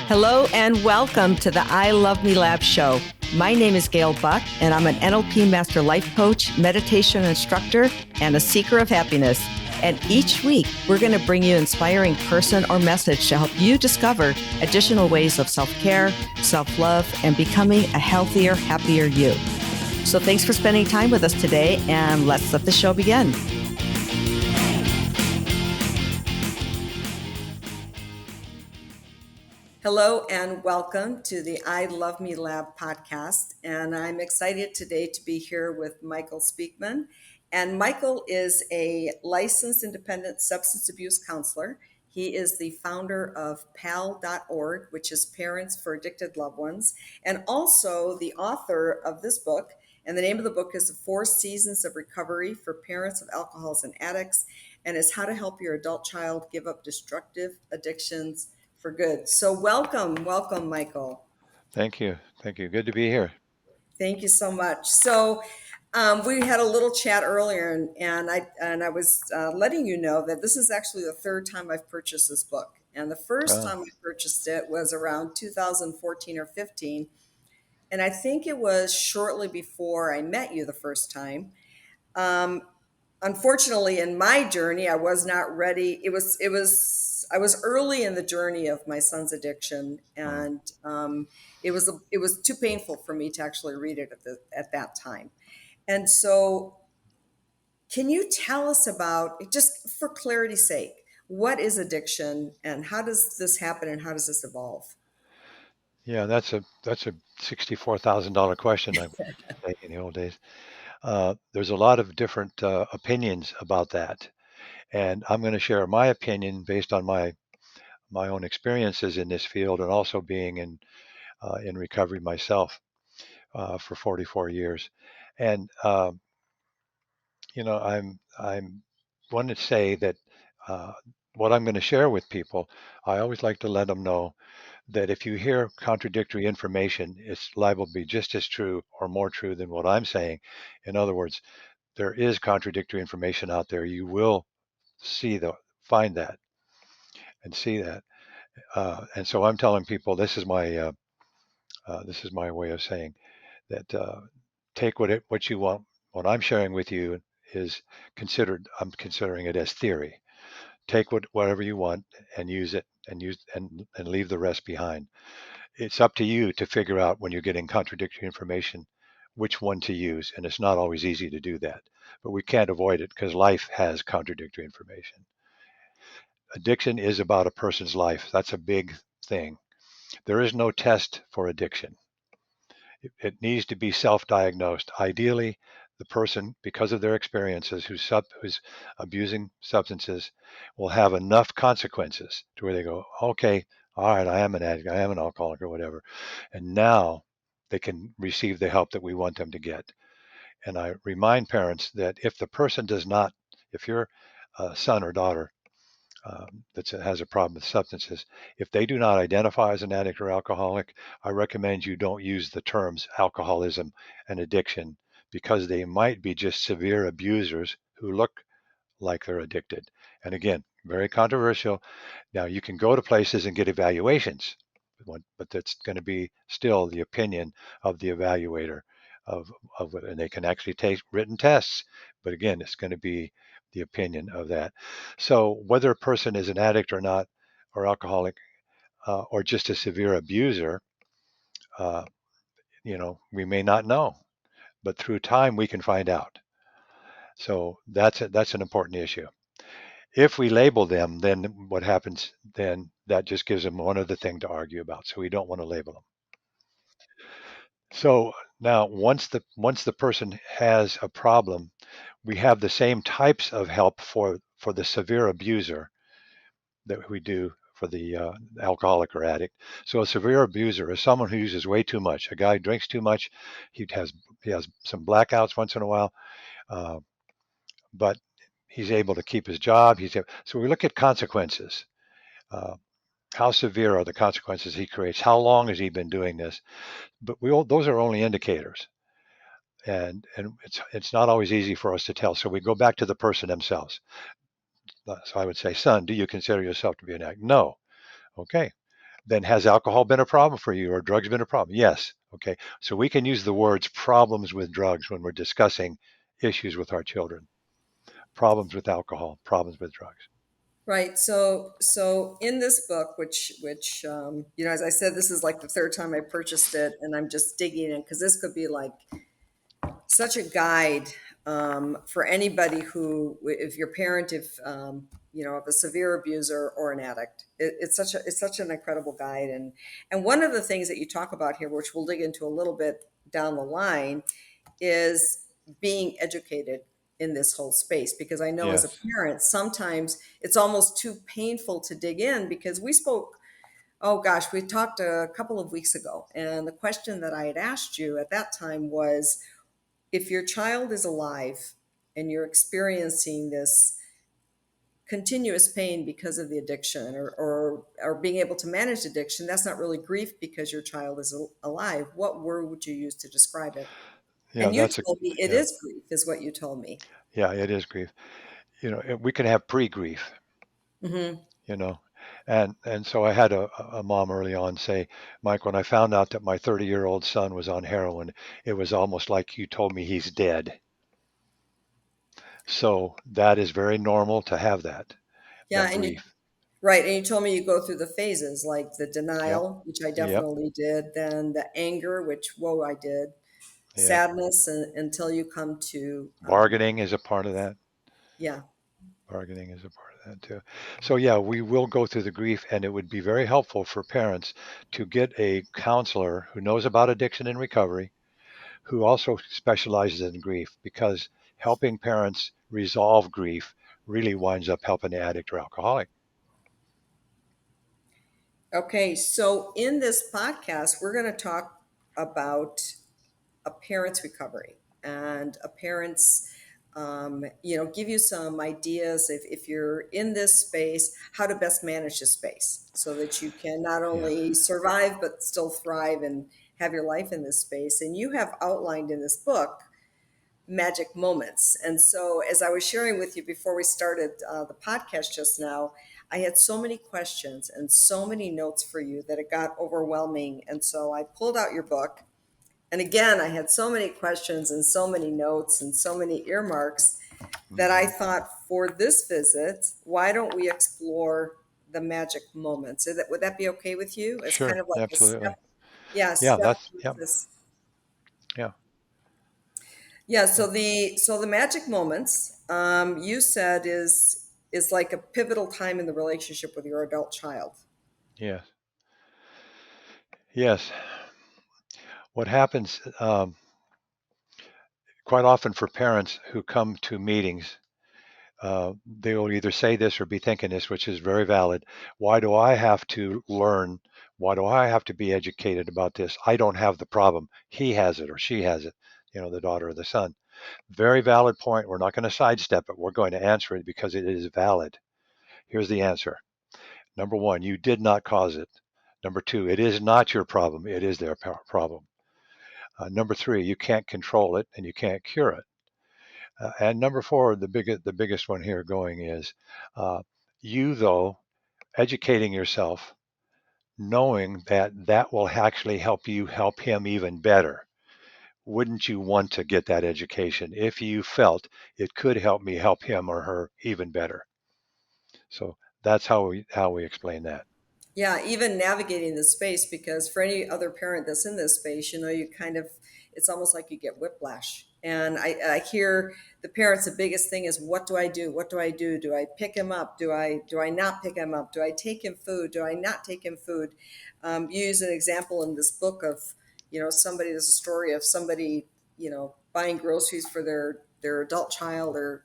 Hello and welcome to the I Love Me Lab show. My name is Gail Buck, and I'm an NLP Master Life Coach, meditation instructor, and a seeker of happiness. And each week, we're going to bring you an inspiring person or message to help you discover additional ways of self-care, self-love, and becoming a healthier, happier you. So thanks for spending time with us today, and let's let the show begin. Hello and welcome to the I Love Me Lab podcast. And I'm excited today to be here with Michael Speakman. And Michael is a licensed independent substance abuse counselor. He is the founder of PAL.org, which is Parents for Addicted Loved Ones, and also the author of this book. And the name of the book is The 4 Seasons of Recovery for Parents of Alcoholics and Addicts, and is how to help your adult child give up destructive addictions for good. So welcome, Michael. Thank you. Good to be here. Thank you so much. So we had a little chat earlier, and I was letting you know that this is actually the third time I've purchased this book. And the first time I purchased it was around 2014 or 15. And I think it was shortly before I met you the first time. Unfortunately, in my journey, I was not ready. I was early in the journey of my son's addiction, and it was too painful for me to actually read it at that time. And so, can you tell us about, just for clarity's sake, what is addiction, and how does this happen, and how does this evolve? Yeah, that's a $64,000 question, I would say, in the old days. There's a lot of different opinions about that, and I'm going to share my opinion based on my own experiences in this field, and also being in recovery myself for 44 years. And I'm want to say that what I'm going to share with people, I always like to let them know that if you hear contradictory information, it's liable to be just as true or more true than what I'm saying. In other words, there is contradictory information out there. You will find that and see that. And so I'm telling people this is my way of saying that take what you want. What I'm sharing with you is I'm considering it as theory. Take whatever you want and use it and leave the rest behind. It's up to you to figure out when you're getting contradictory information which one to use, and it's not always easy to do that, but we can't avoid it because life has contradictory information. Addiction is about a person's life. That's a big thing. There is no test for addiction. It needs to be self-diagnosed. Ideally, the person, because of their experiences, who's abusing substances, will have enough consequences to where they go, okay, all right, I am an addict, I am an alcoholic, or whatever, and now they can receive the help that we want them to get. And I remind parents that if your son or daughter that has a problem with substances, if they do not identify as an addict or alcoholic, I recommend you don't use the terms alcoholism and addiction, because they might be just severe abusers who look like they're addicted. And again, very controversial. Now, you can go to places and get evaluations, but that's going to be still the opinion of the evaluator and they can actually take written tests. But again, it's going to be the opinion of that. So whether a person is an addict or not, or alcoholic, or just a severe abuser, uh, we may not know, but through time we can find out. So that's an important issue. If we label them, then what happens? Then that just gives them one other thing to argue about. So we don't want to label them. So now, once the person has a problem, we have the same types of help for the severe abuser that we do for the alcoholic or addict. So a severe abuser is someone who uses way too much. A guy drinks too much. He has some blackouts once in a while, uh, but he's able to keep his job. So we look at consequences. Uh, how severe are the consequences he creates? How long has he been doing this? But those are only indicators, and it's not always easy for us to tell. So we go back to the person themselves. So I would say, son, do you consider yourself to be an addict? No. Okay. Then has alcohol been a problem for you or drugs been a problem? Yes. Okay. So we can use the words problems with drugs when we're discussing issues with our children. Problems with alcohol, problems with drugs. Right. So in this book, which as I said, this is like the third time I purchased it, and I'm just digging in because this could be like such a guide for anybody who, if your parent, if of a severe abuser or an addict, it's such an incredible guide. And one of the things that you talk about here, which we'll dig into a little bit down the line, is being educated in this whole space, because I know as a Yes. parent sometimes it's almost too painful to dig in, because we spoke, oh gosh, we talked a couple of weeks ago, and the question that I had asked you at that time was, if your child is alive and you're experiencing this continuous pain because of the addiction, or being able to manage addiction, that's not really grief because your child is alive. What word would you use to describe it? Yeah, And you that's a told me it yeah. is grief, is what you told me. Yeah, it is grief. We can have pre-grief, Hmm. you know. And so I had a mom early on say, Mike, when I found out that my 30-year-old son was on heroin, it was almost like you told me he's dead. So that is very normal to have Yeah, that and grief. right, and you told me you go through the phases, like the Yep. denial, which I Yep. definitely did, then the anger, which whoa, I did, Yep. sadness, until you come to Bargaining is a part of that. yeah. Bargaining is a part of that too. So yeah, we will go through the grief, and it would be very helpful for parents to get a counselor who knows about addiction and recovery, who also specializes in grief, because helping parents resolve grief really winds up helping the addict or alcoholic. Okay, so in this podcast, we're going to talk about a parent's recovery and a parent's, give you some ideas, if you're in this space, how to best manage the space so that you can not Yeah. only survive but still thrive and have your life in this space. And you have outlined in this book magic moments. And so, as I was sharing with you before we started the podcast just now, I had so many questions and so many notes for you that it got overwhelming. And so I pulled out your book. And again, I had so many questions and so many notes and so many earmarks that I Hmm. thought, for this visit, why don't we explore the magic moments? Would that be okay with you? As kind Sure. of like a Absolutely. step, yeah, Yeah. step That's with yeah. this. Yeah. Yeah, Yeah. so the magic moments, you said, is like a pivotal time in the relationship with your adult child. Yes. Yes. What happens quite often for parents who come to meetings, they will either say this or be thinking this, which is very valid. Why do I have to learn? Why do I have to be educated about this? I don't have the problem. He has it or she has it, the daughter or the son. Very valid point. We're not going to sidestep it. We're going to answer it because it is valid. Here's the answer. Number one, you did not cause it. Number two, it is not your problem. It is their problem. Number three, you can't control it and you can't cure it. And number four, the biggest one here going is uh, you, though, educating yourself, knowing that that will actually help you help him even better. Wouldn't you want to get that education if you felt it could help me help him or her even better? So that's how we explain that. Yeah, even navigating the space, because for any other parent that's in this space, you kind of, it's almost like you get whiplash. And I hear the parents, the biggest thing is, what do I do? What do I do? Do I pick him up? Do I not pick him up? Do I take him food? Do I not take him food? You use an example in this book of, somebody, there's a story of somebody, buying groceries for their adult child, or,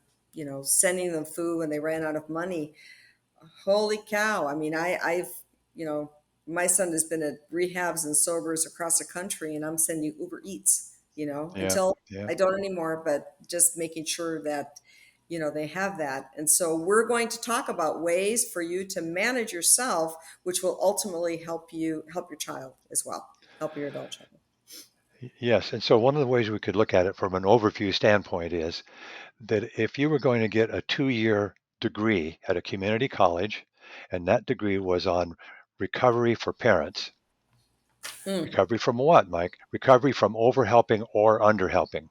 sending them food when they ran out of money. Holy cow. I mean, I've, you know, my son has been at rehabs and sobers across the country, and I'm sending Uber Eats, Yeah, until yeah. I don't anymore, but just making sure that, they have that. And so we're going to talk about ways for you to manage yourself, which will ultimately help your child as well, help your adult child. Yes. And so one of the ways we could look at it from an overview standpoint is that if you were going to get a 2-year degree at a community college, and that degree was on recovery for parents. Mm. Recovery from what, Mike? Recovery from overhelping or underhelping,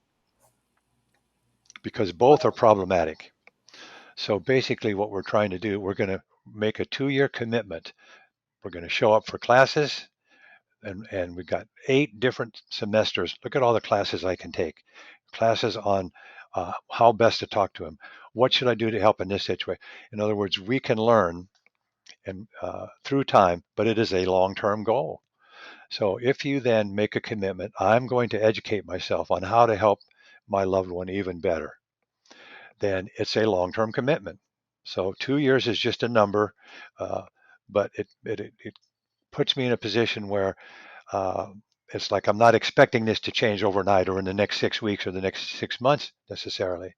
because both are problematic. So basically, what we're trying to do, we're going to make a 2-year commitment. We're going to show up for classes, and we've got 8 different semesters. Look at all the classes I can take. Classes on how best to talk to him. What should I do to help in this situation? In other words, we can learn and through time, but it is a long-term goal. So if you then make a commitment, I'm going to educate myself on how to help my loved one even better, then it's a long-term commitment. So 2 years is just a number, uh, but it puts me in a position where uh, it's like I'm not expecting this to change overnight or in the next 6 weeks or the next 6 months necessarily.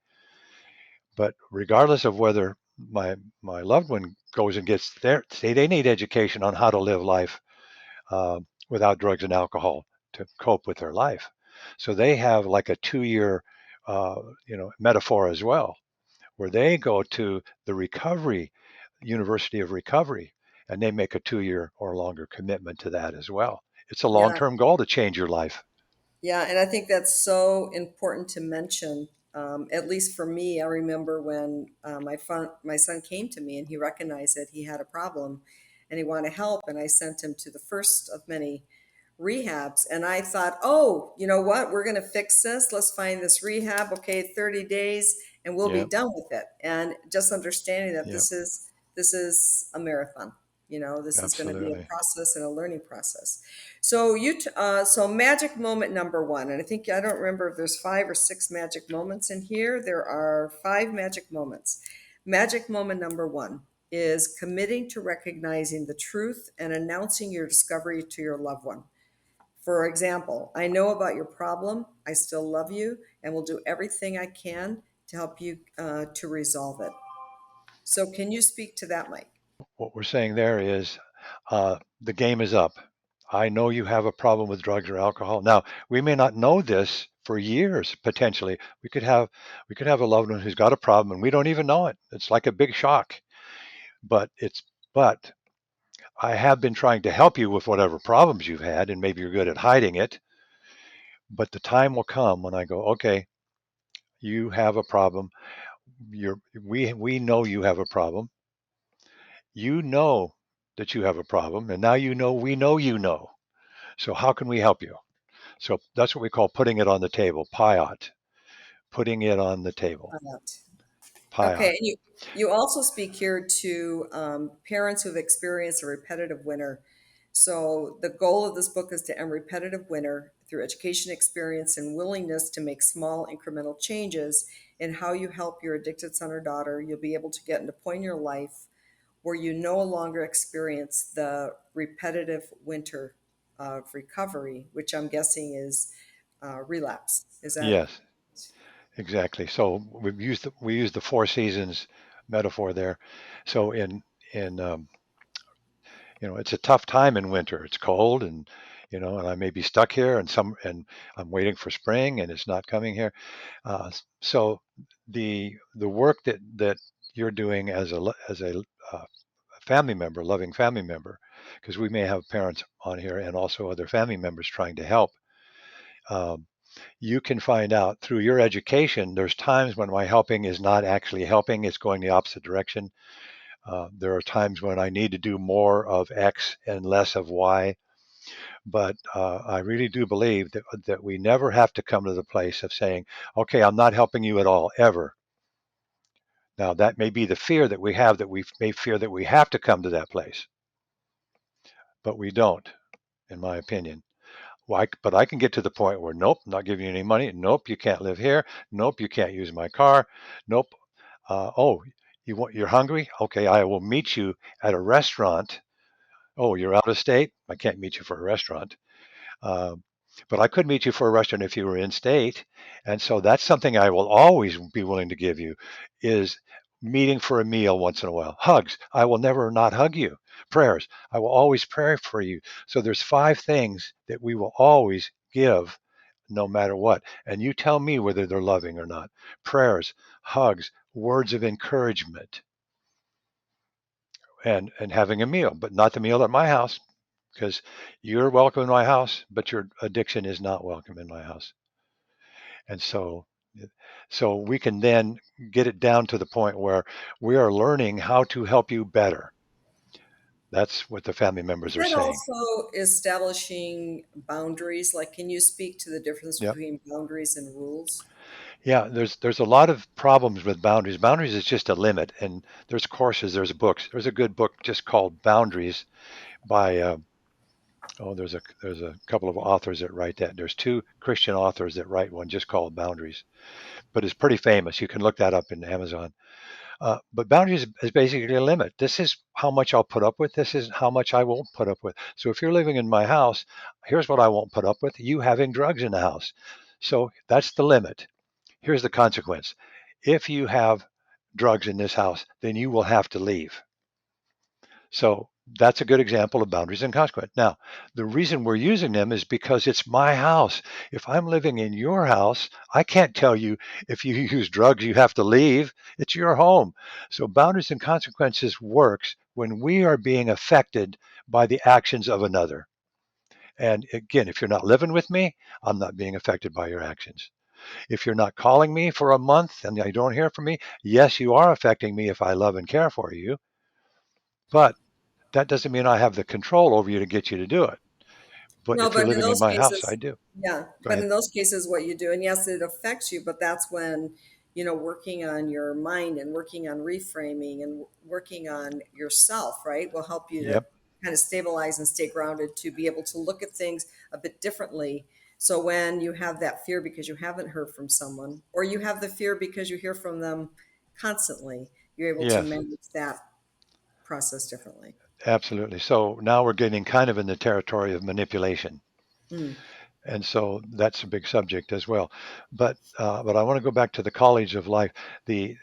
But regardless of whether my loved one goes and gets there, say they need education on how to live life without drugs and alcohol to cope with their life. So they have like a 2-year, metaphor as well, where they go to the recovery University of Recovery, and they make a 2-year or longer commitment to that as well. It's a Yeah, long-term goal to change your life. yeah, and I think that's so important to mention. At least for me, I remember when my son came to me and he recognized that he had a problem, and he wanted help, and I sent him to the first of many rehabs. And I thought, oh, you know what? We're going to fix this. Let's find this rehab. Okay, 30 days, and we'll be Yeah, done with it. And just understanding that yeah, this is a marathon. This is going to be a absolutely. process and a learning process. So magic moment number one, and I don't remember if there's 5 or 6 magic moments in here. There are 5 magic moments. Magic moment number one is committing to recognizing the truth and announcing your discovery to your loved one. For example, I know about your problem. I still love you and will do everything I can to help you to resolve it. So, can you speak to that, Mike? What we're saying there is the game is up. I know you have a problem with drugs or alcohol. Now, we may not know this for years potentially. We could have a loved one who's got a problem and we don't even know it. It's like a big shock. But I have been trying to help you with whatever problems you've had, and maybe you're good at hiding it. But the time will come when I go, okay, you have a problem. We know you have a problem. You know that you have a problem, and now you know we know you know. So how can we help you? So that's what we call putting it on the table, payat, putting it on the table, Okay, payat. and you also speak here to parents who've experienced a repetitive winter. So the goal of this book is to end repetitive winter through education, experience, and willingness to make small incremental changes in how you help your addicted son or daughter. You'll be able to get into a point in your life where you no longer experience the repetitive winter of recovery, which I'm guessing is relapse. Is that? Yes, exactly. So we use the 4 seasons metaphor there. So in it's a tough time in winter. It's cold, and I may be stuck here, and I'm waiting for spring, and it's not coming here. So the work that you're doing as a family member, loving family member, because we may have parents on here and also other family members trying to help. Um, you can find out through your education. There's times when my helping is not actually helping; it's going the opposite direction. There are times when I need to do more of X and less of Y. But I really do believe that we never have to come to the place of saying, okay, I'm not helping you at all, ever. Now, that may be the fear that we have, that we may fear that we have to come to that place, but we don't, in my opinion. Why? But I can get to the point where, nope, not giving you any money. Nope, you can't live here. Nope, you can't use my car. Nope. Oh, you're hungry? Okay, I will meet you at a restaurant. Oh, you're out of state? I can't meet you for a restaurant. Um, but I could meet you for a restaurant if you were in state. And so that's something I will always be willing to give you is meeting for a meal once in a while. Hugs. I will never not hug you. Prayers. I will always pray for you. So there's 5 things that we will always give no matter what. And you tell me whether they're loving or not. Prayers, hugs, words of encouragement. and having a meal, but not the meal at my house, because you're welcome in my house, but your addiction is not welcome in my house. And so we can then get it down to the point where we are learning how to help you better. That's what the family Is members are that saying. also establishing boundaries? Like, can you speak to the difference Yep. between boundaries and rules? Yeah, there's a lot of problems with boundaries. Boundaries is just a limit, and there's courses, there's books. There's a good book just called Boundaries by there's a couple of authors that write that. There's two Christian authors that write one just called Boundaries, but it's pretty famous. You can look that up in Amazon. But boundaries is basically a limit. This is how much I'll put up with. This is how much I won't put up with. So if you're living in my house, here's what I won't put up with: you having drugs in the house. So that's the limit. Here's the consequence: if you have drugs in this house, then you will have to leave. So that's a good example of boundaries and consequence. Now, the reason we're using them is because it's my house. If I'm living in your house, I can't tell you if you use drugs, you have to leave. It's your home. So boundaries and consequences works when we are being affected by the actions of another. And again, if you're not living with me, I'm not being affected by your actions. If you're not calling me for a month and you don't hear from me, yes, you are affecting me if I love and care for you. But that doesn't mean I have the control over you to get you to do it. But No, if you're but in living in those my house, I cases, do. yeah, Go but ahead. in those cases, what you do, and yes, it affects you, but that's when, working on your mind and working on reframing and working on yourself, right, will help you to Yep. kind of stabilize and stay grounded to be able to look at things a bit differently. So when you have that fear because you haven't heard from someone, or you have the fear because you hear from them constantly, you're able to Yes, manage that process differently. absolutely. So now we're getting kind of in the territory of manipulation. Mm, And so that's a big subject as well. But I want to go back to the college of life. The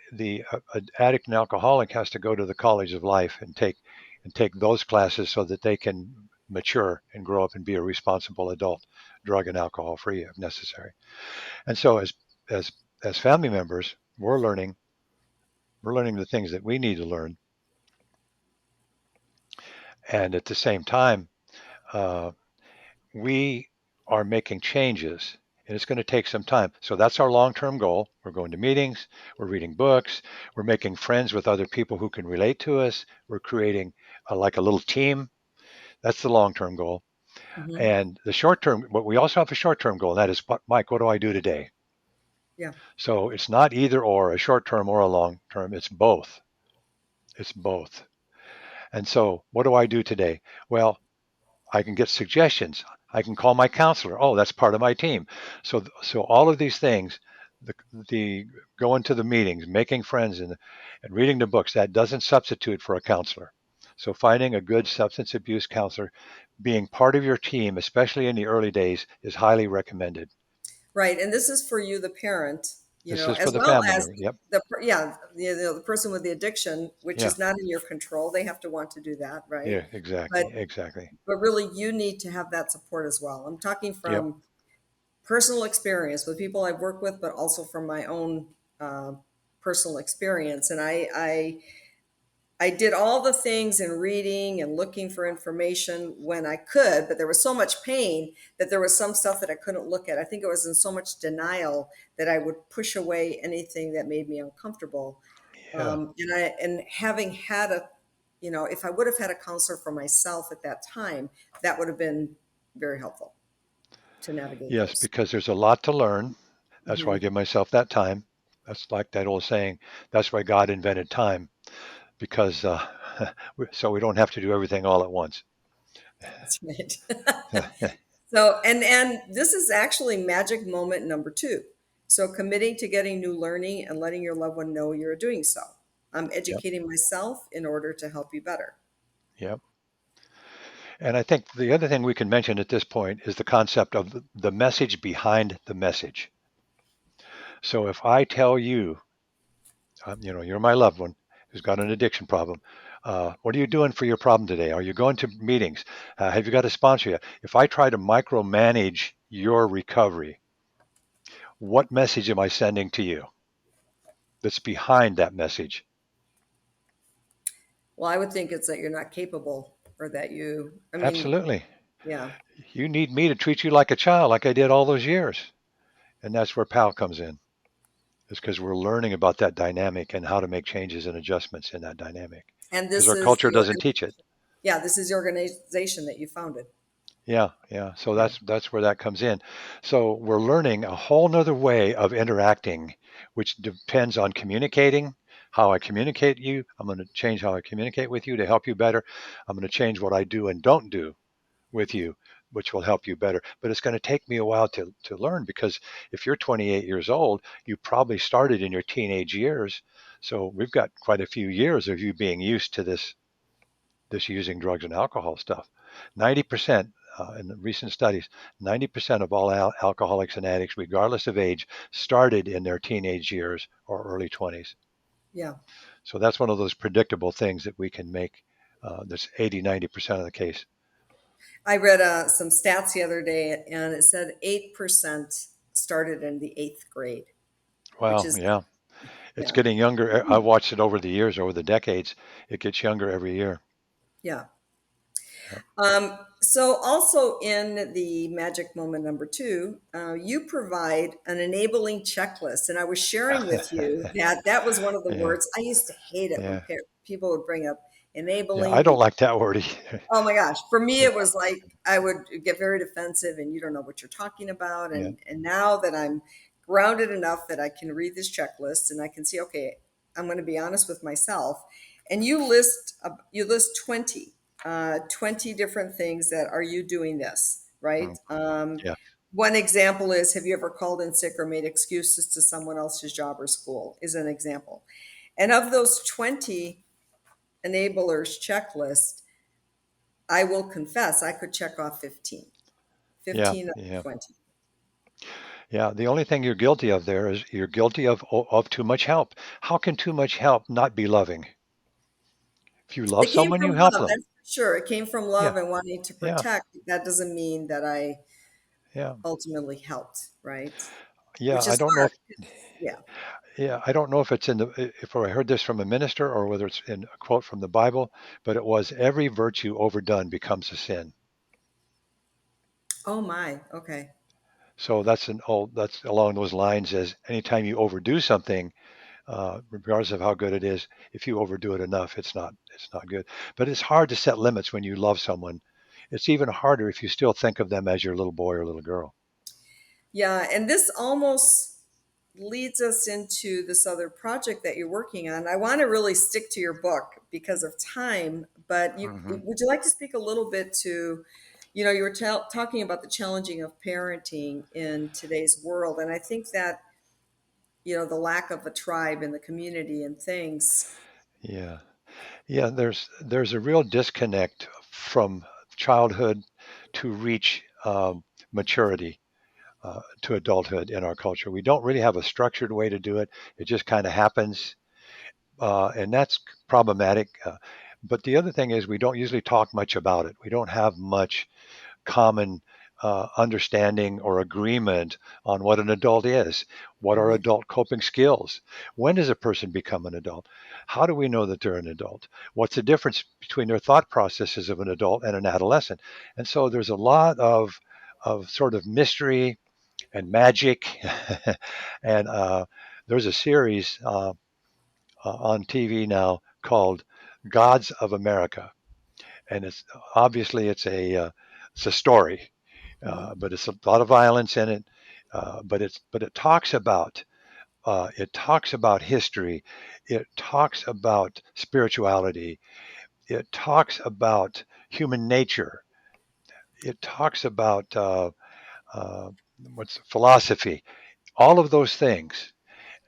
addict and alcoholic has to go to the college of life and take those classes so that they can mature and grow up and be a responsible adult, drug and alcohol free if necessary. And so as as family members, we're learning the things that we need to learn, and at the same time, uh, we are making changes. And it's going to take some time. So that's our long term goal. We're going to meetings, we're reading books, we're making friends with other people who can relate to us, we're creating like a little team. That's the long term goal. hmm. And the short term, but we also have a short term goal, and that is, Mike, what do I do today? Yeah. So it's not either or, a short term or a long term, it's both. It's both. And so what do I do today? Well, I can get suggestions. I can call my counselor. Oh, that's part of my team. So all of these things, the going to the meetings, making friends, and reading the books, that doesn't substitute for a counselor. So finding a good substance abuse counselor, being part of your team, especially in the early days, is highly recommended. Right, and this is for you, the parent, This is for as the well family as member. Yep. the person with the addiction, which Yeah. is not in your control. They have to want to do that, right? Yeah. Exactly. But Exactly. really, you need to have that support as well. I'm talking Yep. from personal experience with people I've worked with, but also from my own uh, personal experience. And I did all the things in reading and looking for information when I could, but there was so much pain that there was some stuff that I couldn't look at. I think it was in so much denial that I would push away anything that made me uncomfortable. Yeah. And having had if I would have had a counselor for myself at that time, that would have been very helpful to navigate Yes, those. because there's a lot to learn. That's why I Hmm. give myself that time. That's like that old saying. That's why God invented time, because so we don't have to do everything all at once. That's right. So, and this is actually magic moment number two. So, committing to getting new learning and letting your loved one know you're doing so. I'm Yep, educating myself in order to help you better. yep. And I think the other thing we can mention at this point is the concept of the message behind the message. So if I tell you, you're my loved one who's got an addiction problem. What are you doing for your problem today? Are you going to meetings? Have you got a sponsor yet? If I try to micromanage your recovery, what message am I sending to you that's behind that message? Well, I would think it's that you're not capable, or that I mean, Absolutely. yeah. You need me to treat you like a child, like I did all those years. And that's where PAL comes in. Is because we're learning about that dynamic and how to make changes and adjustments in that dynamic. And Because this our is culture the doesn't teach it. yeah, this is the organization that you founded. Yeah, yeah. So Yeah. that's where that comes in. So we're learning a whole nother way of interacting, which depends on communicating, how I communicate you. I'm going to change how I communicate with you to help you better. I'm going to change what I do and don't do with you, which will help you better. But it's going to take me a while to learn because if you're 28 years old, you probably started in your teenage years. So we've got quite a few years of you being used to this using drugs and alcohol stuff. 90% in the recent studies, 90% of all alcoholics and addicts, regardless of age, started in their teenage years or early 20s. Yeah. So that's one of those predictable things that we can make. That's 80, 90% of the case. I read some stats the other day, and it said 8% started in the eighth grade, which Well, is, yeah, it's yeah, getting younger. I watched it over the years, over the decades. It gets younger every year. yeah. Yep. So also in the magic moment number two, you provide an enabling checklist. And I was sharing with you that that was one of the Yeah, words I used to hate it when yeah, people would bring up yeah. I enabling. don't like that word either. Oh my gosh. For me, Yeah, it was like I would get very defensive and you don't know what you're talking about. yeah, And now that I'm grounded enough that I can read this checklist and I can see, okay, I'm going to be honest with myself. And you list 20 different things that are you doing this, mm, right? yeah, One example is, have you ever called in sick or made excuses to someone else's job or school, is an example. And of those 20 enablers checklist, I will confess I could check off 15, yeah, 15 of yeah. 20. Yeah, the only thing you're guilty of there is you're guilty of too much help. How can too much help not be loving? If you love It came someone, you from help love, them. that's for sure. It came from Yeah, love and wanting to yeah, protect. That doesn't mean that I yeah, ultimately helped, right? yeah. Which I is don't know hard. if, 'Cause- Yeah. yeah, I don't know if it's in the if I heard this from a minister or whether it's in a quote from the Bible, but it was every virtue overdone becomes a sin. Oh my. Okay. So that's along those lines as anytime you overdo something, regardless of how good it is, if you overdo it enough, it's not good. But it's hard to set limits when you love someone. It's even harder if you still think of them as your little boy or little girl. Yeah. And this almost leads us into this other project that you're working on. I want to really stick to your book because of time, but Hmm. would you like to speak a little bit to, you were talking about the challenging of parenting in today's world, and I think that the lack of a tribe in the community and things. Yeah, yeah. There's a real disconnect from childhood to reach maturity. To adulthood in our culture. We don't really have a structured way to do it. It just kind of happens, and that's problematic. But the other thing is we don't usually talk much about it. We don't have much common understanding or agreement on what an adult is. What are Mhm. adult coping skills? When does a person become an adult? How do we know that they're an adult? What's the difference between their thought processes of an adult and an adolescent? And so there's a lot of sort of mystery and magic. And there's a series on TV now called Gods of America, and it's a story, Mhm. but it's a lot of violence in it. But it talks about history, it talks about spirituality, it talks about human nature, it talks about uh, what's philosophy, all of those things.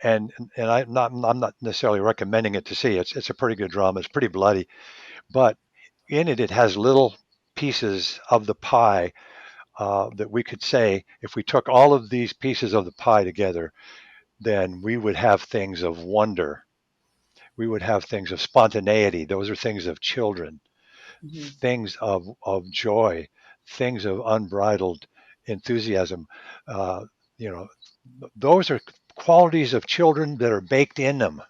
And I'm not necessarily recommending it to see. It's a pretty good drama. It's pretty bloody, but in it it has little pieces of the pie that we could say if we took all of these pieces of the pie together, then we would have things of wonder. We would have things of spontaneity. Those are things of children, Mhm. things of joy, things of unbridled enthusiasm. Uh, you know, those are qualities of children that are baked in them.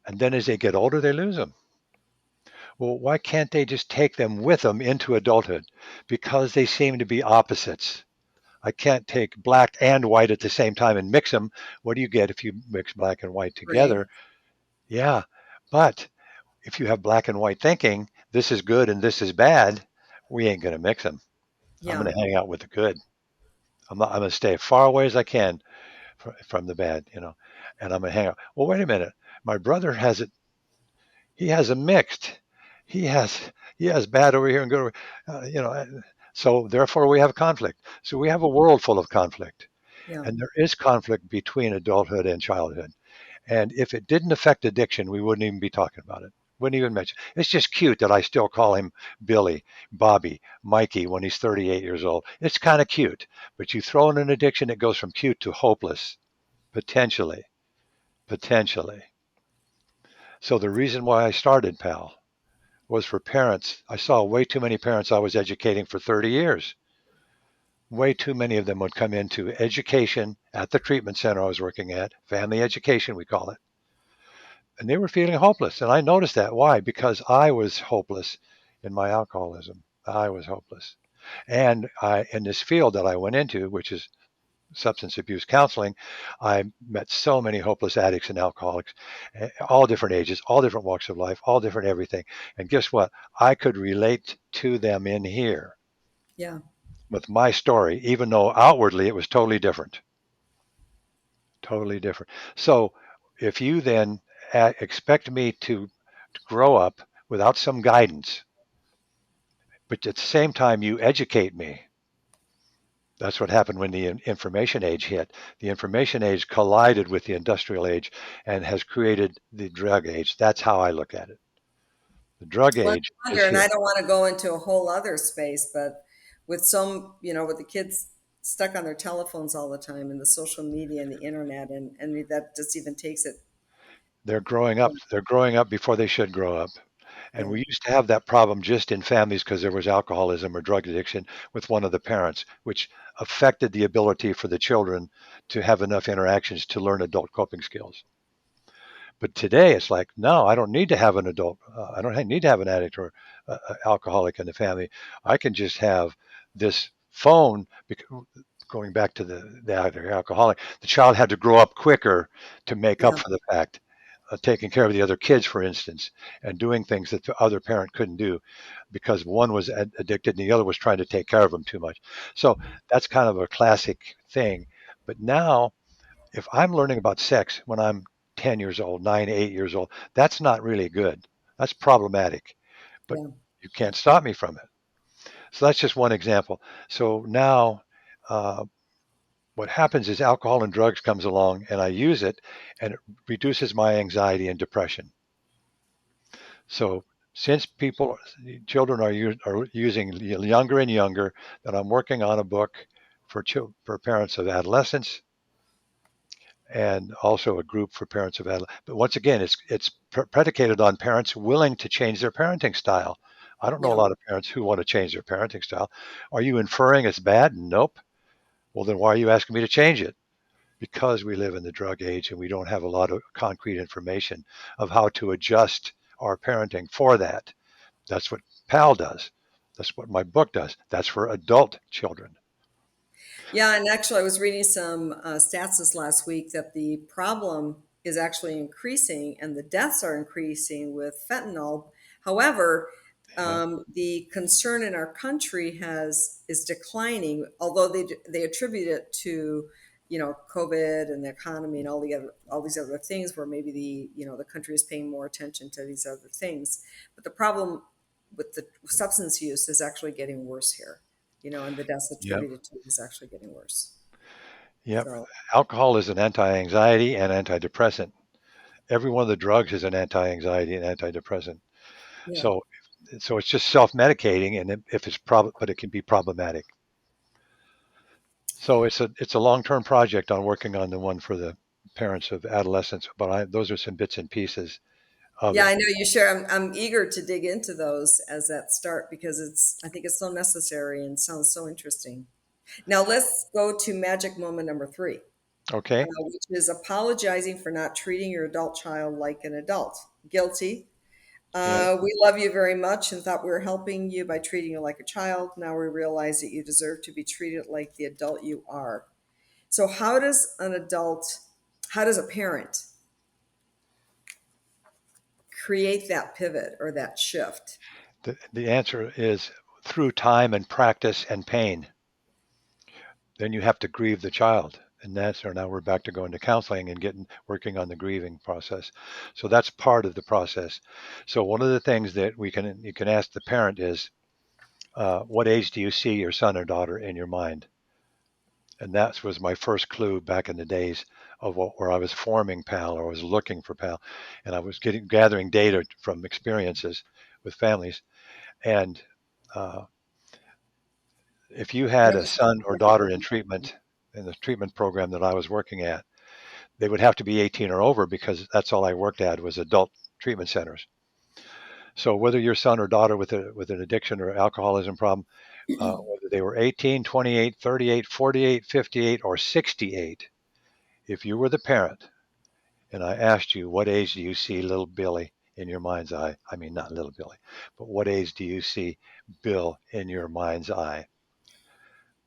And then as they get older, they lose them. Well, why can't they just take them with them into adulthood? Because they seem to be opposites. I can't take black and white at the same time and mix them. What do you get if you mix black and white Right. together? Yeah. But if you have black and white thinking, this is good and this is bad, we ain't going to mix them. I'm Yeah. going to hang out with the good. I'm going to stay as far away as I can from the bad, and I'm going to hang out. Well, wait a minute. My brother has it. He has a mixed. He has he has bad over here and good over, so therefore we have conflict. So we have a world full of conflict, Yeah. and there is conflict between adulthood and childhood. And if it didn't affect addiction, we wouldn't even be talking about it. Wouldn't even mention. It's just cute that I still call him Billy, Bobby, Mikey when he's 38 years old. It's kind of cute. But you throw in an addiction, it goes from cute to hopeless, potentially, potentially. So the reason why I started PAL was for parents. I saw way too many parents I was educating for 30 years. Way too many of them would come into education at the treatment center I was working at, family education, we call it, and they were feeling hopeless. And I noticed that. Why? Because I was hopeless in my alcoholism. I was hopeless. And in this field that I went into, which is substance abuse counseling, I met so many hopeless addicts and alcoholics, all different ages, all different walks of life, all different everything. And guess what? I could relate to them in here Yeah. with my story, even though outwardly it was totally different. Totally different. So if you then expect me to grow up without some guidance, but at the same time you educate me. That's what happened when the information age hit. The information age collided with the industrial age and has created the drug age. That's how I look at it. The drug Well, age I is wonder, and I here. don't want to go into a whole other space, but with some, with the kids stuck on their telephones all the time and the social media and the internet, and that just even takes it. They're growing up. They're growing up before they should grow up. And Yeah. we used to have that problem just in families because there was alcoholism or drug addiction with one of the parents, which affected the ability for the children to have enough interactions to learn adult coping skills. But today it's like, no, I don't need to have an adult. I don't need to have an addict or alcoholic in the family. I can just have this phone. Going back to the alcoholic, the child had to grow up quicker to make up Yeah. for the fact, taking care of the other kids, for instance, and doing things that the other parent couldn't do because one was addicted and the other was trying to take care of them too much. So that's kind of a classic thing. But now if I'm learning about sex when I'm 10 years old, 9, 8 years old, that's not really good. That's problematic, but Yeah. you can't stop me from it. So that's just one example. So now, uh, what happens is alcohol and drugs comes along and I use it and it reduces my anxiety and depression. So since children are using younger and younger, that I'm working on a book for parents of adolescents and also a group for parents of adolescents. But once again, it's predicated on parents willing to change their parenting style. I don't know a Yeah. lot of parents who want to change their parenting style. Are you inferring it's bad? Nope. Well, then why are you asking me to change it? Because we live in the drug age and we don't have a lot of concrete information of how to adjust our parenting for that. That's what PAL does. That's what my book does. That's for adult children. Yeah, and actually, I was reading some stats this last week that the problem is actually increasing and the deaths are increasing with fentanyl. However, Yeah. the concern in our country has is declining, although they attribute it to COVID and the economy and all these other things where maybe the country is paying more attention to these other things. But the problem with the substance use is actually getting worse here, and the deaths Yep. attributed to it is actually getting worse. Yep. So, Alcohol is an anti-anxiety and antidepressant. Every one of the drugs is an anti-anxiety and antidepressant. yeah. So, so it's just self-medicating, and if it's but it can be problematic. So it's a long-term project on working on the one for the parents of adolescents. But those are some bits and pieces of Yeah, it. I know you share. I'm eager to dig into those as that start because I think it's so necessary and sounds so interesting. Now let's go to magic moment number three. Okay. which is apologizing for not treating your adult child like an adult. Guilty. Yeah. We love you very much and thought we were helping you by treating you like a child. Now we realize that you deserve to be treated like the adult you are. So, how does a parent create that pivot or that shift? The answer is through time and practice and pain. Then you have to grieve the child. And that's, or now we're back to going to counseling and working on the grieving process. So that's part of the process. So one of the things that you can ask the parent is, what age do you see your son or daughter in your mind? And that was my first clue back in the days of where I was forming PAL, or I was looking for PAL, and I was gathering data from experiences with families. And uh, if you had What a is son or daughter in treatment in the treatment program that I was working at, they would have to be 18 or over because that's all I worked at was adult treatment centers. So whether your son or daughter with an addiction or alcoholism problem, whether they were 18, 28, 38, 48, 58, or 68, if you were the parent and I asked you, what age do you see little Billy in your mind's eye? I mean, not little Billy, but what age do you see Bill in your mind's eye?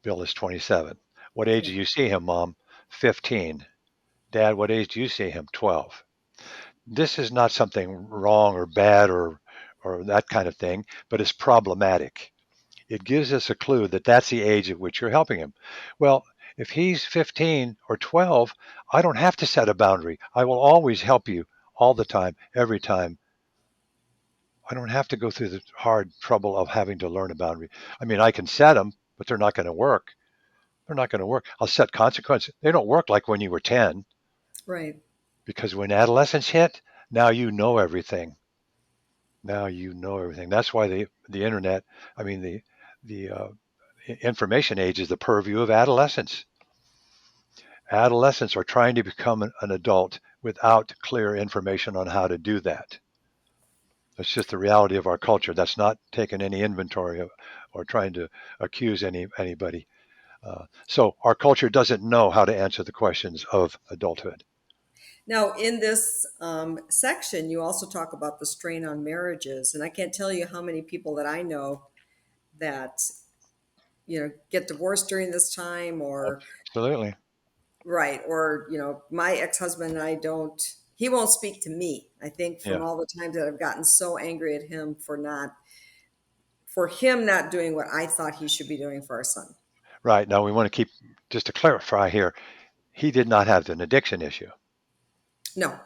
Bill is 27. What age yeah, do you see him, Mom? 15. Dad, what age do you see him? 12. This is not something wrong or bad or that kind of thing, but it's problematic. It gives us a clue that that's the age at which you're helping him. Well, if he's 15 or 12, I don't have to set a boundary. I will always help you all the time, every time. I don't have to go through the hard trouble of having to learn a boundary. I mean, I can set them, but they're not going to work. They're not going to work. I'll set consequences. They don't work like when you were 10, right. because when adolescence hit, now you know everything. Now you know everything. That's why the internet, I mean the information age is the purview of adolescents. Adolescents are trying to become an adult without clear information on how to do that. That's just the reality of our culture. That's not taking any inventory of, or trying to accuse anybody. So our culture doesn't know how to answer the questions of adulthood. Now, in this section, you also talk about the strain on marriages, and I can't tell you how many people that I know that get divorced during this time, or Absolutely. right, or my ex-husband and I don't. He won't speak to me. I think from Yeah. all the times that I've gotten so angry at him for him not doing what I thought he should be doing for our son. Right. Now we want to keep, just to clarify here, he did not have an addiction issue. No,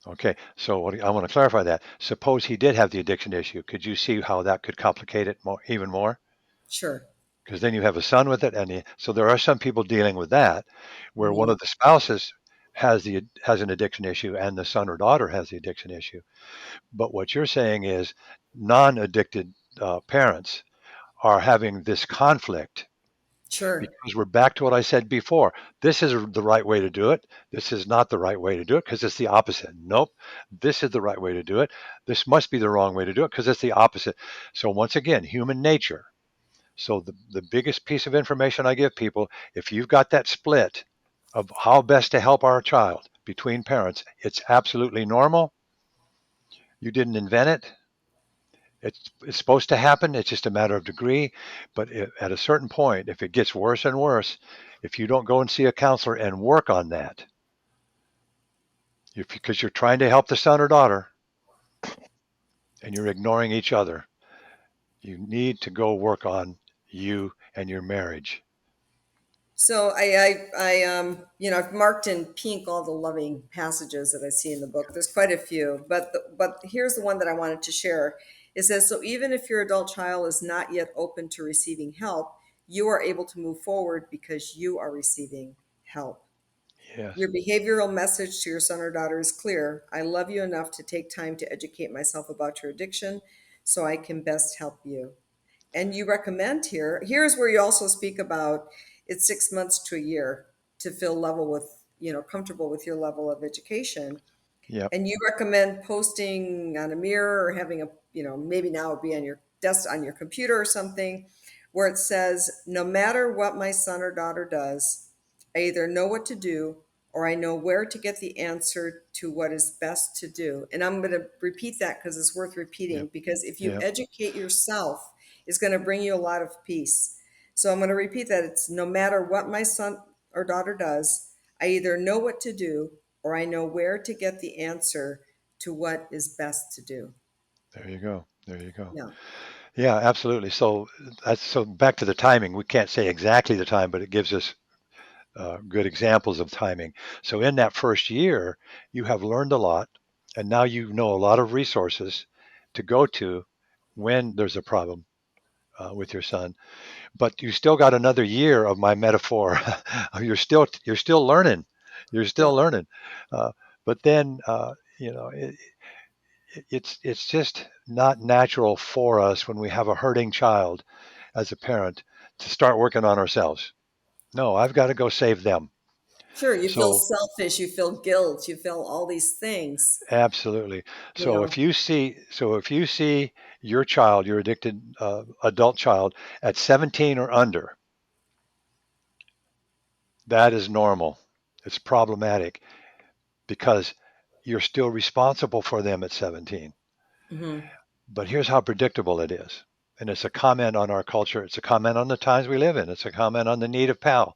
Okay, so I want to clarify that. Suppose he did have the addiction issue. Could you see how that could complicate it even more? sure. Because then you have a son with it, so there are some people dealing with that, where one Mhm. of the spouses has an addiction issue, and the son or daughter has the addiction issue. But what you're saying is non-addicted parents are having this conflict, Sure. because we're back to what I said before. This is the right way to do it. This is not the right way to do it because it's the opposite. Nope. This is the right way to do it. This must be the wrong way to do it because it's the opposite. So, once again, human nature. So, the biggest piece of information I give people, if you've got that split of how best to help our child between parents, it's absolutely normal. You didn't invent it. It's supposed to happen. It's just a matter of degree. But at a certain point, if it gets worse and worse, if you don't go and see a counselor and work on that, because you're trying to help the son or daughter and you're ignoring each other, you need to go work on you and your marriage. So I've marked in pink all the loving passages that I see in the book. There's quite a few, but here's the one that I wanted to share. It says, so even if your adult child is not yet open to receiving help, you are able to move forward because you are receiving help. Yes. Your behavioral message to your son or daughter is clear. I love you enough to take time to educate myself about your addiction so I can best help you. And you recommend here's where you also speak about it's 6 months to a year to feel level with, comfortable with your level of education. Yep. And you recommend posting on a mirror or having maybe now it'd be on your desk, on your computer or something, where it says, no matter what my son or daughter does, I either know what to do or I know where to get the answer to what is best to do. And I'm going to repeat that because it's worth repeating, Yep. because if you Yep. educate yourself, it's going to bring you a lot of peace. So I'm going to repeat that. It's no matter what my son or daughter does, I either know what to do or I know where to get the answer to what is best to do. There you go. There you go. Yeah. Yeah, absolutely. So that's so back to the timing. We can't say exactly the time, but it gives us good examples of timing. So in that first year, you have learned a lot, and now you know a lot of resources to go to when there's a problem with your son. But you still got another year of my metaphor. You're still learning. You're Yeah. still learning. Uh, but then it's just not natural for us when we have a hurting child as a parent to start working on ourselves. No, I've got to go save them. Sure. You feel So selfish. You feel guilt. You feel all these things, absolutely. you So know. if you see your child, your addicted adult child at 17 or under, that is normal. It's problematic because you're still responsible for them at 17. Hmm. But here's how predictable it is. And it's a comment on our culture. It's a comment on the times we live in. It's a comment on the need of pal.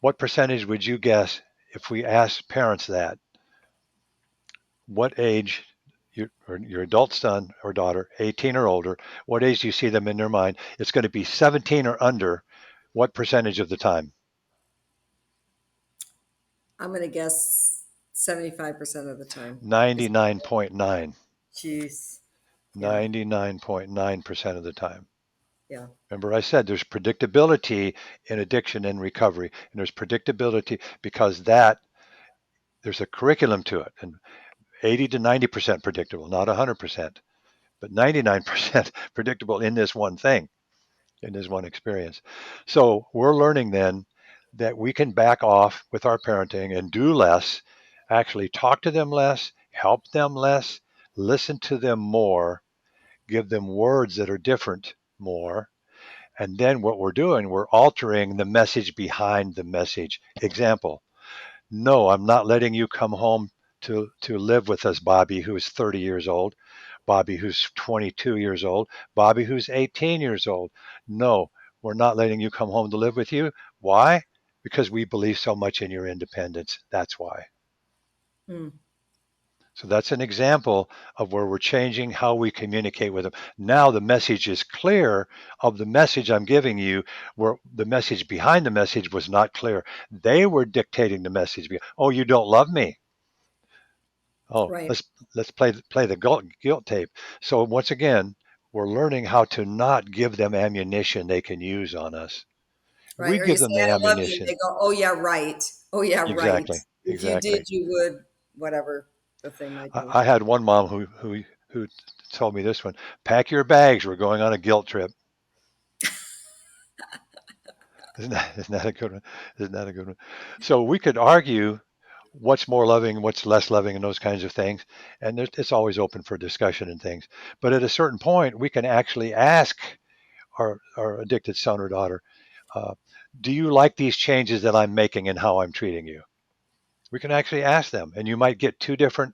What percentage would you guess if we asked parents that? What age your adult son or daughter, 18 or older, what age do you see them in their mind? It's going to be 17 or under. What percentage of the time? I'm going to guess 75% of the time. It's, 99.9. geez. Yeah. 99.9% of the time. Yeah. Remember, I said there's predictability in addiction and recovery, and there's predictability because there's a curriculum to it, and 80 to 90% predictable, not 100%, but 99% predictable in this one thing, in this one experience. So we're learning then that we can back off with our parenting and do less, actually talk to them less, help them less, listen to them more, give them words that are different more. And then what we're doing, we're altering the message behind the message. Example, no, I'm not letting you come home to live with us, Bobby, who's 30 years old, Bobby, who's 22 years old, Bobby, who's 18 years old. No, we're not letting you come home to live with you. Why? Because we believe so much in your independence. That's why. Mm. So that's an example of where we're changing how we communicate with them. Now the message is clear of the message I'm giving you, where the message behind the message was not clear. They were dictating the message. Oh, you don't love me. Oh, Right. let's play the guilt tape. So once again, we're learning how to not give them ammunition they can use on us. Right. We Or you give say, them the I love you. And ammunition. they go, oh, yeah, right. Oh, yeah, right. Exactly. If you did, Exactly. you would, whatever the thing might be. I had one mom who told me this one: pack your bags. We're going on a guilt trip. Isn't that a good one? Isn't that a good one? So we could argue what's more loving, what's less loving, and those kinds of things. And it's always open for discussion and things. But at a certain point, we can actually ask our addicted son or daughter, uh, do you like these changes that I'm making and how I'm treating you? We can actually ask them, and you might get two different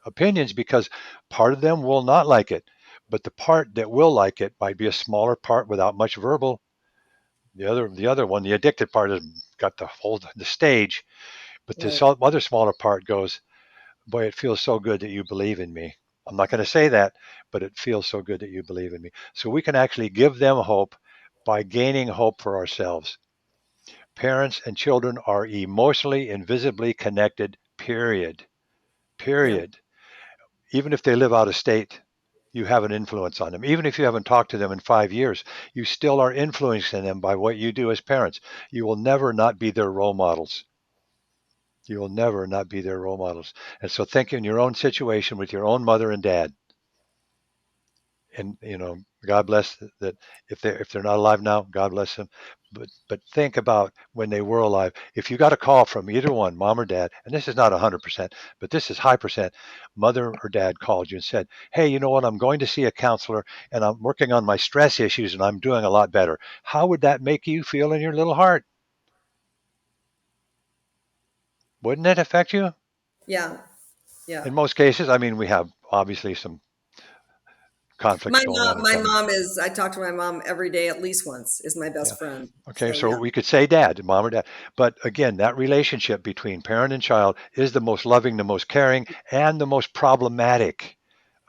opinions because part of them will not like it, but the part that will like it might be a smaller part without much verbal. The other one, the addicted part, has got the stage, but this Right. other smaller part goes, boy, it feels so good that you believe in me. I'm not going to say that, but it feels so good that you believe in me. So we can actually give them hope by gaining hope for ourselves. Parents and children are emotionally and visibly connected, period. Yeah. Period. Even if they live out of state, you have an influence on them. Even if you haven't talked to them in 5 years, you still are influencing them by what you do as parents. You will never not be their role models. You will never not be their role models. And so think in your own situation with your own mother and dad. And God bless that if they're not alive now, God bless them. But think about when they were alive. If you got a call from either one, mom or dad, and this is not 100%, but this is high percent, mother or dad called you and said, "Hey, you know what? I'm going to see a counselor, and I'm working on my stress issues, and I'm doing a lot better." How would that make you feel in your little heart? Wouldn't it affect you? Yeah, yeah. In most cases, I mean, we have obviously some conflicts going on at My times. mom is. I talk to my mom every day, at least once. Is my Yeah. best friend. Okay, So so yeah. we could say dad, mom or dad. But again, that relationship between parent and child is the most loving, the most caring, and the most problematic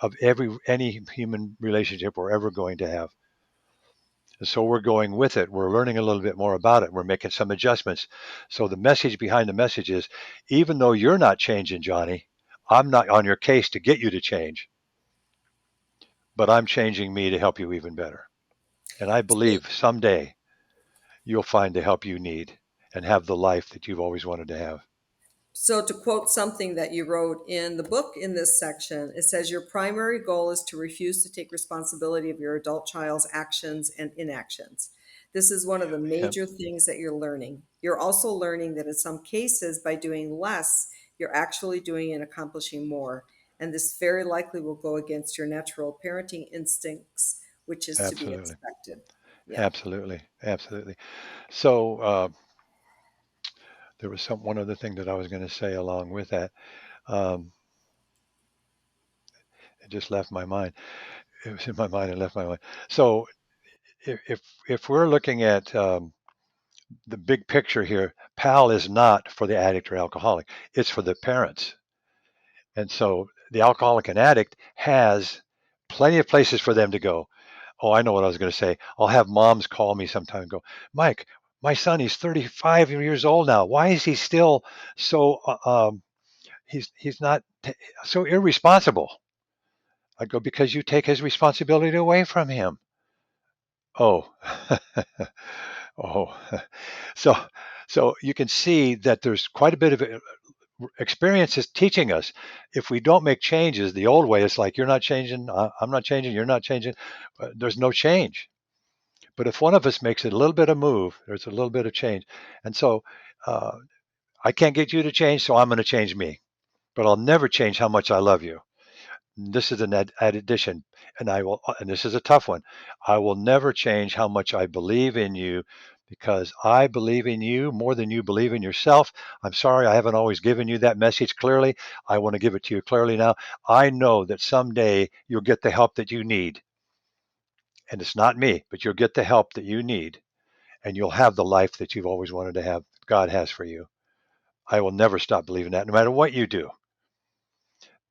of any human relationship we're ever going to have. And so we're going with it. We're learning a little bit more about it. We're making some adjustments. So the message behind the message is, even though you're not changing, Johnny, I'm not on your case to get you to change, but I'm changing me to help you even better. And I So, believe someday you'll find the help you need and have the life that you've always wanted to have. so to quote something that you wrote in the book in this section, it says your primary goal is to refuse to take responsibility of your adult child's actions and inactions. This is one of the Yep, major things that you're learning. You're also learning that in some cases, by doing less, you're actually doing and accomplishing more. And this very likely will go against your natural parenting instincts, which is to be absolutely, expected. Yeah. absolutely, absolutely. So there was one other thing that I was going to say along with that. Um, it just left my mind. It was in my mind and left my mind. So if we're looking at the big picture here, PAL is not for the addict or alcoholic. It's for the parents. And so the alcoholic and addict has plenty of places for them to go. Oh, I know what I was going to say. I'll have moms call me sometime and go, Mike, my son, he's 35 years old now. Why is he still so, he's not so irresponsible? I go, because you take his responsibility away from him. Oh, oh. So, so you can see that there's quite a bit of experience is teaching us if we don't make changes the old way, it's like you're not changing, I'm not changing, you're not changing, there's no change. But if one of us makes a little bit of move, there's a little bit of change. And so uh, I can't get you to change, so I'm going to change me, but I'll never change how much I love you. This is an addition, and I will, and this is a tough one. I will never change how much I believe in you, because I believe in you more than you believe in yourself. I'm sorry I haven't always given you that message clearly. I want to give it to you clearly now. I know that someday you'll get the help that you need, and it's not me, but you'll get the help that you need, and you'll have the life that you've always wanted to have. God has for you. I will never stop believing that, no matter what you do.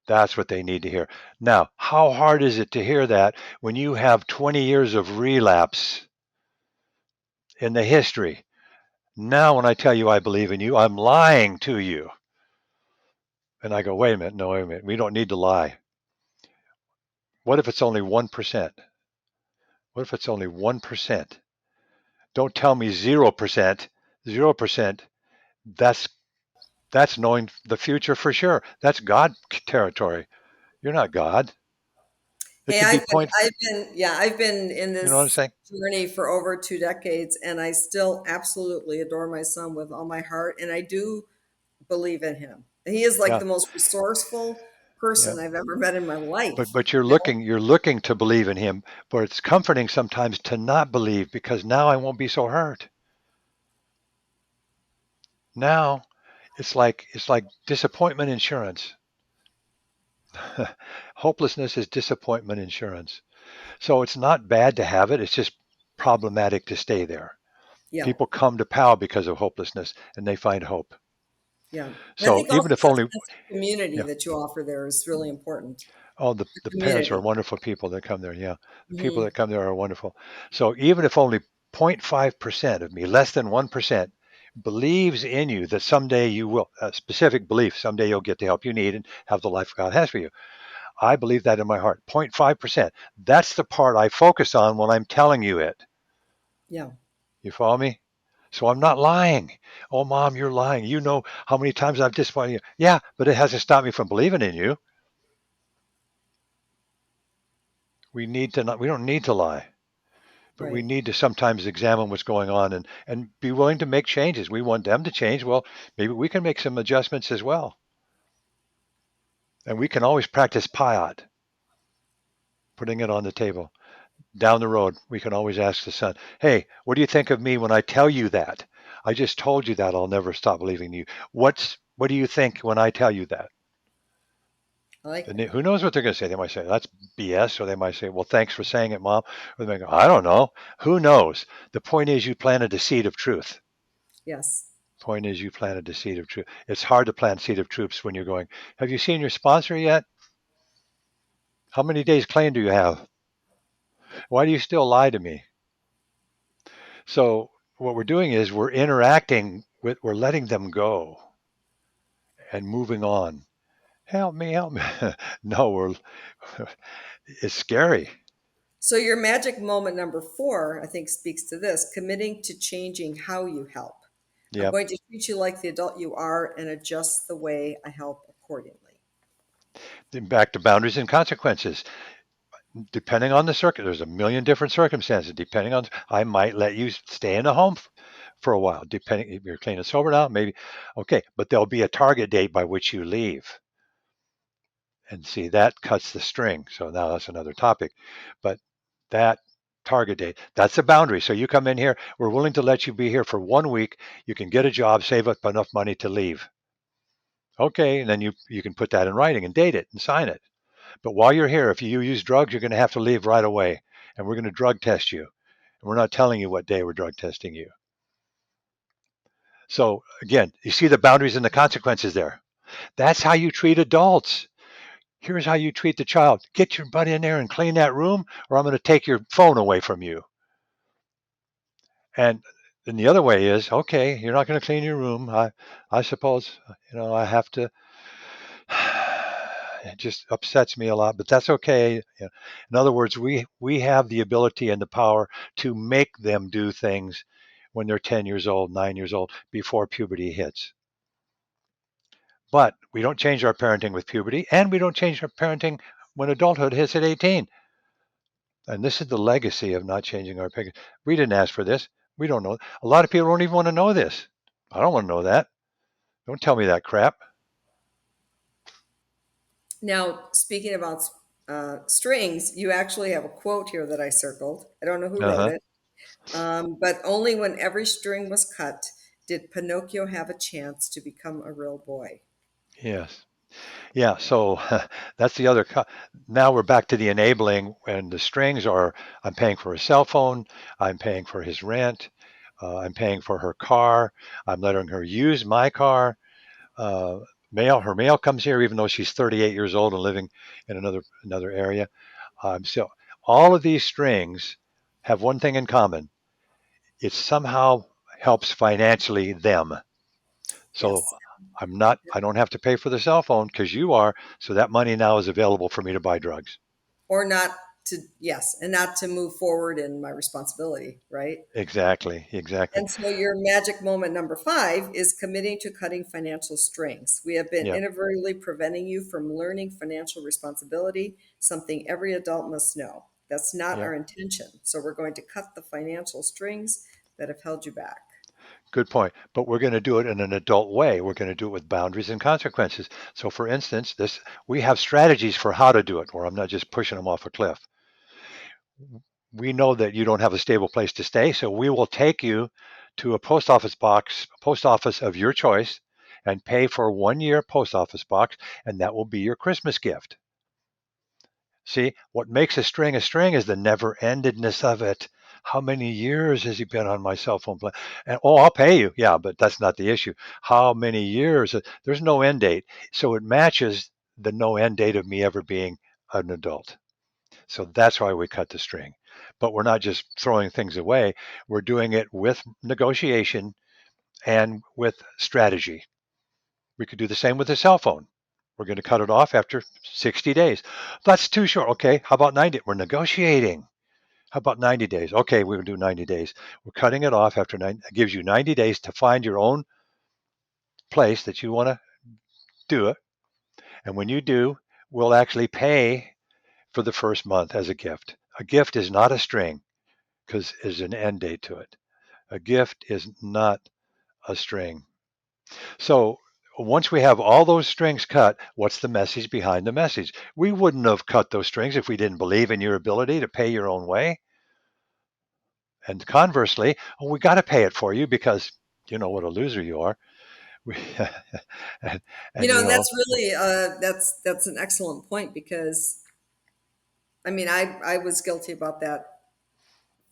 That's what they need to hear. Now, how hard is it to hear that when you have 20 years of relapse in the history? Now, when I tell you I believe in you, I'm lying to you. And I go, wait a minute, no, wait a minute. We don't need to lie. What if it's only 1%? What if it's only 1%? Don't tell me 0%. 0%, that's that's knowing the future for sure. That's God territory. You're not God. It Hey, could be point, I've been in you know what I'm this saying? journey for over 2 decades, and I still absolutely adore my son with all my heart, and I do believe in him. He is like Yeah, the most resourceful yeah. person I've ever met in my life. But you're looking to believe in him, but it's comforting sometimes to not believe, because now I won't be so hurt. Now it's like disappointment insurance. Hopelessness is disappointment insurance. So it's not bad to have it, it's just problematic to stay there. Yeah, People come to POW because of hopelessness, and they find hope. yeah. And I So think also even if that only, sense of community yeah. that you offer there is really important. Oh, the parents are Community. wonderful people that come there. Yeah. The people Hmm. that come there are wonderful. So even if only 0.5% of me, less than 1%, believes in you that someday you will, a specific belief, someday you'll get the help you need and have the life God has for you. I believe that in my heart. 0.5%. That's the part I focus on when I'm telling you it. Yeah, You follow me? So I'm not lying. Oh, mom, you're lying. You know how many times I've disappointed you. Yeah, but it hasn't stopped me from believing in you. We don't need to lie. But we right. need to sometimes examine what's going on and be willing to make changes. We want them to change. Well, maybe we can make some adjustments as well. And we can always practice PIOT, putting it on the table. Down the road, we can always ask the son, hey, what do you think of me when I tell you that? I just told you that I'll never stop believing in you. What do you think when I tell you that? I like And that. who knows what they're going to say? They might say, that's BS, or they might say, well, thanks for saying it, Mom. Or they might go, I don't know. Who knows? The point is, you planted a seed of truth. Yes. Point is, you planted a seed of truth. It's hard to plant seed of truths when you're going, have you seen your sponsor yet? How many days clean do you have? Why do you still lie to me? So what we're doing is we're interacting with, we're letting them go and moving on. Help me, help me. No, we're, it's scary. So your magic moment number 4, I think, speaks to this: committing to changing how you help. I'm Yep. going to treat you like the adult you are and adjust the way I help accordingly. Then back to boundaries and consequences. Depending on the circuit, there's a million different circumstances. Depending on, I might let you stay in the home for a while. Depending if you're clean and sober now, maybe, okay, but there'll be a target date by which you leave. And see, that cuts the string. So now that's another topic. But that target date, that's a boundary. So you come in here, we're willing to let you be here for 1 week. You can get a job, save up enough money to leave. Okay, and then you can put that in writing and date it and sign it. But while you're here, if you use drugs, you're going to have to leave right away. And we're going to drug test you. And we're not telling you what day we're drug testing you. So again, you see the boundaries and the consequences there. That's how you treat adults. Here's how you treat the child. Get your butt in there and clean that room, or I'm going to take your phone away from you. And then the other way is, okay, you're not going to clean your room. I suppose, I have to. It just upsets me a lot, but that's okay. In other words, we have the ability and the power to make them do things when they're 10 years old, 9 years old, before puberty hits. But we don't change our parenting with puberty, and we don't change our parenting when adulthood hits at 18. And this is the legacy of not changing our parenting. We didn't ask for this. We don't know. A lot of people don't even want to know this. I don't want to know that. Don't tell me that crap. Now, speaking about strings, you actually have a quote here that I circled. I don't know who Uh wrote huh. it. But only when every string was cut did Pinocchio have a chance to become a real boy. Yes. Yeah. So that's the other. Now we're back to the enabling, and the strings are: I'm paying for a cell phone. I'm paying for his rent. I'm paying for her car. I'm letting her use my car. Uh, her mail comes here, even though she's 38 years old and living in another area. So all of these strings have one thing in common: it somehow helps financially them. So Yes. I don't have to pay for the cell phone because you are. So that money now is available for me to buy drugs. Or not to, yes, and not to move forward in my responsibility, right? Exactly. Exactly. And so your magic moment number 5 is committing to cutting financial strings. We have been Yeah. inadvertently preventing you from learning financial responsibility, something every adult must know. That's not Yeah. our intention. So we're going to cut the financial strings that have held you back. Good point. But we're going to do it in an adult way. We're going to do it with boundaries and consequences. So, for instance, this we have strategies for how to do it, where I'm not just pushing them off a cliff. We know that you don't have a stable place to stay, so we will take you to a post office of your choice, and pay for 1 year post office box, and that will be your Christmas gift. See, what makes a string is the never endedness of it. How many years has he been on my cell phone plan? And oh, I'll pay you. Yeah, but that's not the issue. How many years? There's no end date. So it matches the no end date of me ever being an adult. So that's why we cut the string. But we're not just throwing things away. We're doing it with negotiation and with strategy. We could do the same with a cell phone. We're going to cut it off after 60 days. That's too short. Okay, how about 90? We're negotiating. How about 90 days? Okay, we'll do 90 days. We're cutting it off after 90. It gives you 90 days to find your own place that you want to do it. And when you do, we'll actually pay for the first month as a gift. A gift is not a string because there's an end date to it. A gift is not a string. So once we have all those strings cut, what's the message behind the message? We wouldn't have cut those strings if we didn't believe in your ability to pay your own way. And conversely, oh, we got to pay it for you because you know what a loser you are. We, and, You and know, you and know, that's really that's an excellent point because I mean I was guilty about that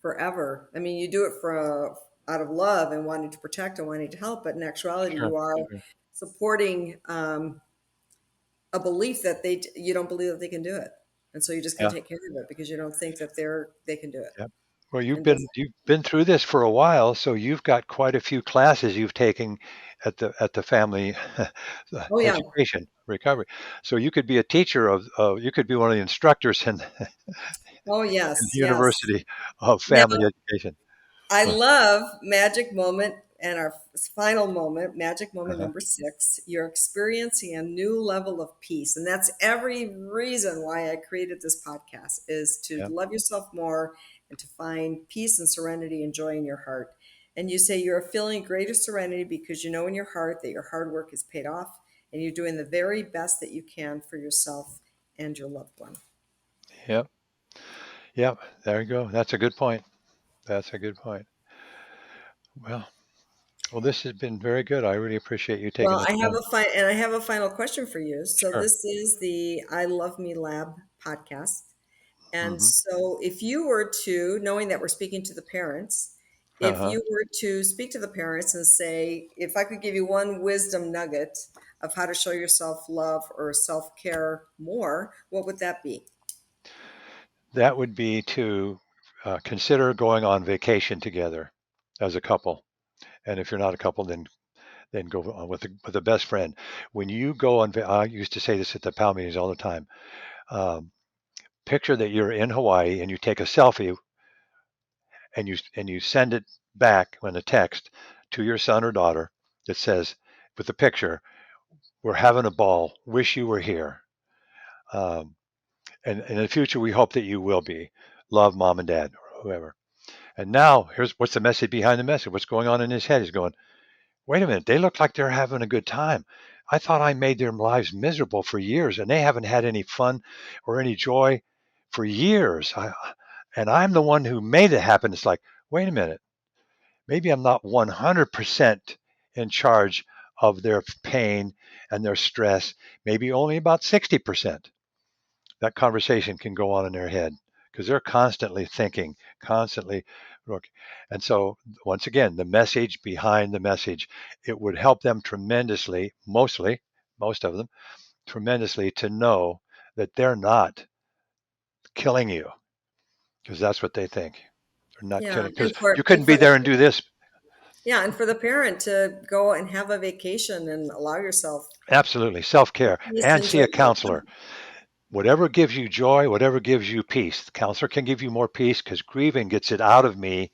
forever. I mean, you do it for out of love and wanting to protect and wanting to help, but in actuality, sure, you are sure. supporting a belief that you don't believe that they can do it, and so you're just going Yeah, to take care of it because you don't think that they can do it. yeah. Well, And does you've been through this for a while, so you've got quite a few classes you've taken at the family oh yeah, education recovery. So you could be a teacher you could be one of the instructors oh in yes, the yes. University of Now Family Education. I love magic moment and our final moment, magic moment Uh-huh. number 6. You're experiencing a new level of peace. And that's every reason why I created this podcast is to Yeah, love yourself more and to find peace and serenity and joy in your heart. And you say you're feeling greater serenity because you know in your heart that your hard work is paid off and you're doing the very best that you can for yourself and your loved one. yeah, yeah. There you go. That's a good point. That's a good point. Well, well, this has been very good. I really appreciate you taking Well, the I have time. and I have a final question for you. So Sure. this is the I Love Me Lab podcast. And Hmm. so if you were to, knowing that we're speaking to the parents, if Uh-huh. you were to speak to the parents and say, if I could give you one wisdom nugget of how to show yourself love or self-care more, what would that be? That would be to consider going on vacation together as a couple. And if you're not a couple, then go on with a best friend. When you go on, I used to say this at the PAL meetings all the time. Um, Picture that you're in Hawaii and you take a selfie and you send it back on a text to your son or daughter that says, with the picture, "We're having a ball. Wish you were here." Um, and in the future, we hope that you will be. Love, mom and dad, or whoever. And now, here's what's the message behind the message. What's going on in his head? He's going, wait a minute, they look like they're having a good time. I thought I made their lives miserable for years, and they haven't had any fun or any joy for years. And I'm the one who made it happen. It's like, wait a minute, maybe I'm not 100% in charge of their pain and their stress, maybe only about 60%. That conversation can go on in their head because they're constantly thinking, constantly looking. And so, once again, the message behind the message, it would help them tremendously, most of them, tremendously to know that they're not killing you because that's what they think. They're not Yeah, killing because you and couldn't for be the there and do this. yeah, and for the parent to go and have a vacation and allow yourself Absolutely. Self care peace and and see joy. a counselor. Whatever gives you joy, whatever gives you peace. The counselor can give you more peace because grieving gets it out of me.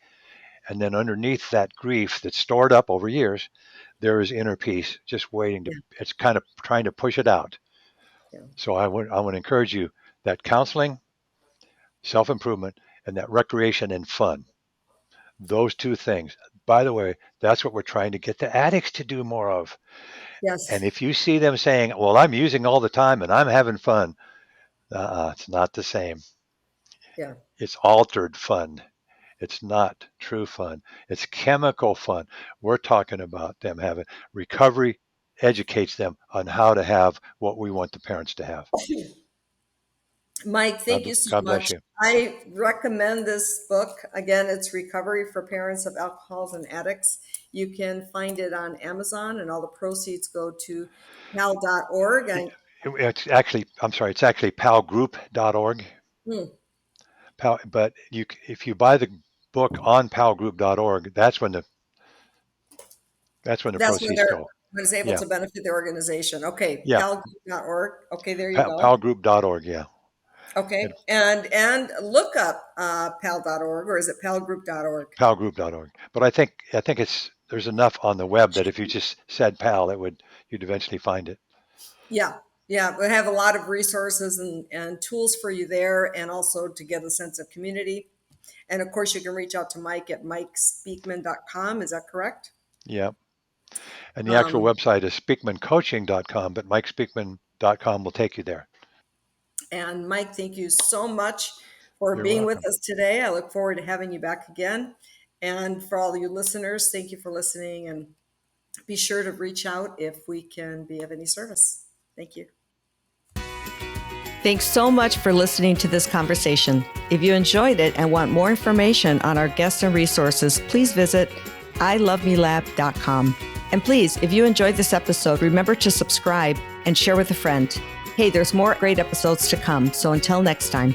And then underneath that grief that's stored up over years, there is inner peace just waiting to, Yeah, it's kind of trying to push it out. yeah. So I would encourage you that counseling, self improvement, and that recreation and fun, those two things. By the way, that's what we're trying to get the addicts to do more of. And Yes. if you see them saying, well, I'm using all the time and I'm having fun, it's not the same. Yeah. It's altered fun. It's not true fun. It's chemical fun. We're talking about them having recovery educates them on how to have what we want the parents to have. Mike, thank you so God bless much. you. I recommend this book. Again, it's Recovery for Parents of Alcoholics and Addicts. You can find it on Amazon, and all the proceeds go to pal.org. It's actually, I'm sorry, it's actually palgroup.org. Hmm, But if you buy the book on palgroup.org, that's when the that's when proceeds they're go. when it's able Yeah, to benefit their organization. Okay, yeah, palgroup.org. Okay, there you go. palgroup.org. Yeah, Okay, it, and look up pal.org, or is it palgroup.org? palgroup.org. But I think it's there's enough on the web that if you just said pal, you'd eventually find it. Yeah, yeah, we have a lot of resources and tools for you there, and also to get a sense of community. And of course, you can reach out to Mike at mikespeakman.com. Is that correct? Yeah. And the actual Um, website is speakmancoaching.com, but mikespeakman.com will take you there. and Mike, thank you so much for You're being with welcome. us today. I look forward to having you back again. And for all you listeners, thank you for listening and be sure to reach out if we can be of any service. Thank you. Thanks so much for listening to this conversation. If you enjoyed it and want more information on our guests and resources, please visit ilovemelab.com. And please, if you enjoyed this episode, remember to subscribe and share with a friend. Hey, there's more great episodes to come. So until next time.